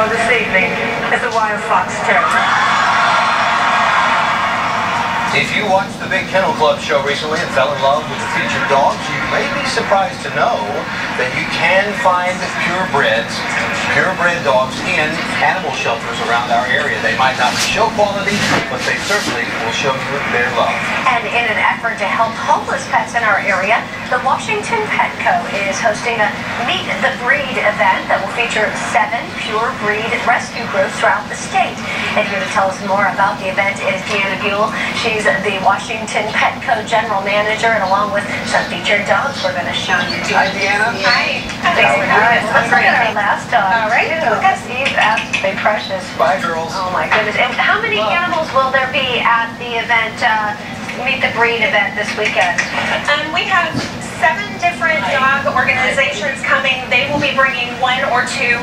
This evening is the Wild Fox turn. If you watched the Big Kennel Club show recently and fell in love with the featured dogs, you may be surprised to know that you can find purebred dogs in animal shelters around our area. They might not be show quality, but they certainly will show you their love. And in an effort to help homeless pets in our area, the Washington Petco is hosting a Meet the Breed event that will feature 7 pure breed rescue groups throughout the state. And here to tell us more about the event is Deanna Buell. She's the Washington Petco General Manager, and along with some featured dogs we're going to show you. Hi, Deanna. Hi. Thanks for having us. Let's look at our last dog. All right. Look at Eve. Absolutely precious. Bye, girls. Oh, my goodness. And how many animals will there be at the event, Meet the Breed event this weekend? We have 7 different dog organizations coming. They will be bringing 1 or 2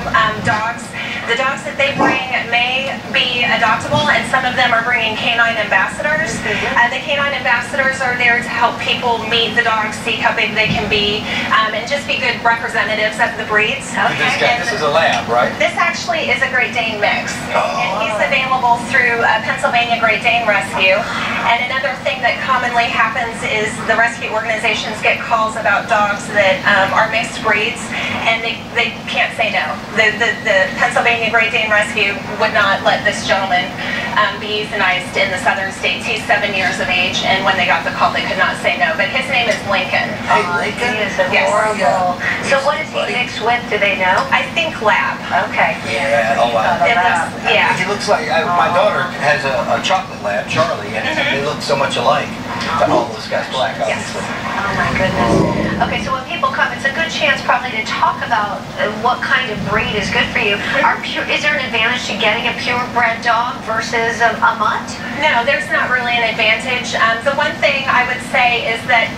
dogs. The dogs that they bring may be adoptable, and some of them are bringing canine ambassadors. The canine ambassadors are there to help people meet the dogs, see how big they can be, and just be good representatives of the breeds. This is a lab, right? This actually is a Great Dane mix, and he's available through Pennsylvania Great Dane Rescue. And another thing that commonly happens is the rescue organizations get calls about dogs that are mixed breeds, and they can't say no. The Pennsylvania Great Dane Rescue would not let this gentleman be euthanized in the southern states. He's 7 years of age, and when they got the call, they could not say no. But his name is Lincoln. Hey, Lincoln? He is adorable. Yes. So what is he mixed with? Do they know? I think lab. Okay. Yeah, oh wow. Yeah. He looks like, my daughter has a chocolate lab, Charlie, and they look so much alike. Oh, this guy's black, obviously. Oh my goodness. Okay, so when people come, it's a good chance probably to talk about what kind of breed is good for you. Is there an advantage to getting a purebred dog versus a mutt? No, there's not really an advantage. The one thing I would say is that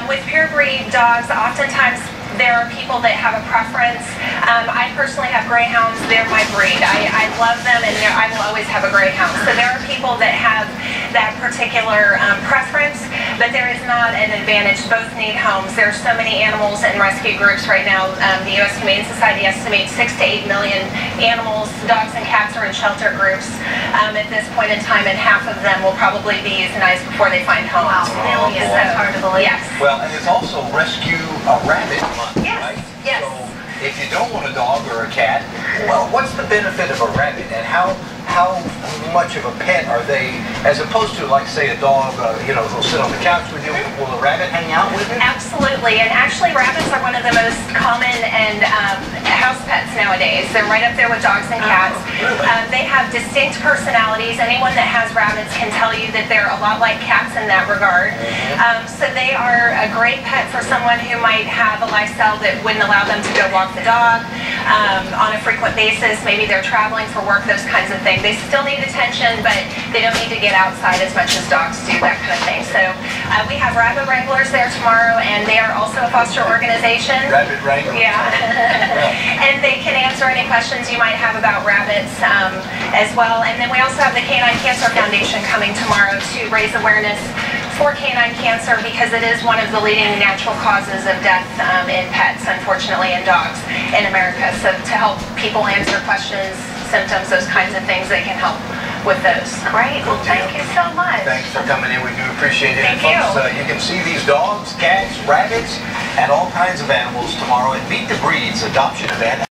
with purebred dogs, oftentimes there are people that have a preference. I personally have greyhounds. They're my breed. I love them, and I will always have a greyhound. So there are people that have that particular preference, but there is not an advantage. Both need homes. There are so many animals in rescue groups right now. The U.S. Humane Society estimates 6 to 8 million animals, dogs and cats, are in shelter groups at this point in time, and half of them will probably be euthanized before they find homes. Wow, millions. That's hard to believe. Yes. Well, and it's also Rescue a Rabbit Month, Yes. right? Yes. So if you don't want a dog or a cat, well, what's the benefit of a rabbit, and how much of a pet are they, as opposed to, like, say, a dog, who'll sit on the couch with you? Will a rabbit hang out with you? Absolutely, and actually rabbits are one of the most common and house pets nowadays. They're right up there with dogs and cats. Really? They have distinct personalities. Anyone that has rabbits can tell you that they're a lot like cats in that regard. So they are a great pet for someone who might have a lifestyle that wouldn't allow them to go walk the dog on a frequent basis. Maybe they're traveling for work, those kinds of things. They still need attention, but they don't need to get outside as much as dogs do, that kind of thing. So we have rabbit wranglers there tomorrow, and they are also a foster organization. Rabbit wranglers? Yeah. And they can answer any questions you might have about rabbits as well. And then we also have the Canine Cancer Foundation coming tomorrow to raise awareness for canine cancer, because it is one of the leading natural causes of death in pets, unfortunately, in dogs in America. So to help people answer questions, symptoms, those kinds of things, they can help with those. Great. Well, thank you so much. Thanks for coming in. We do appreciate it. Thank Folks, you. You can see these dogs, cats, rabbits, and all kinds of animals tomorrow at Meet the Breed's adoption event.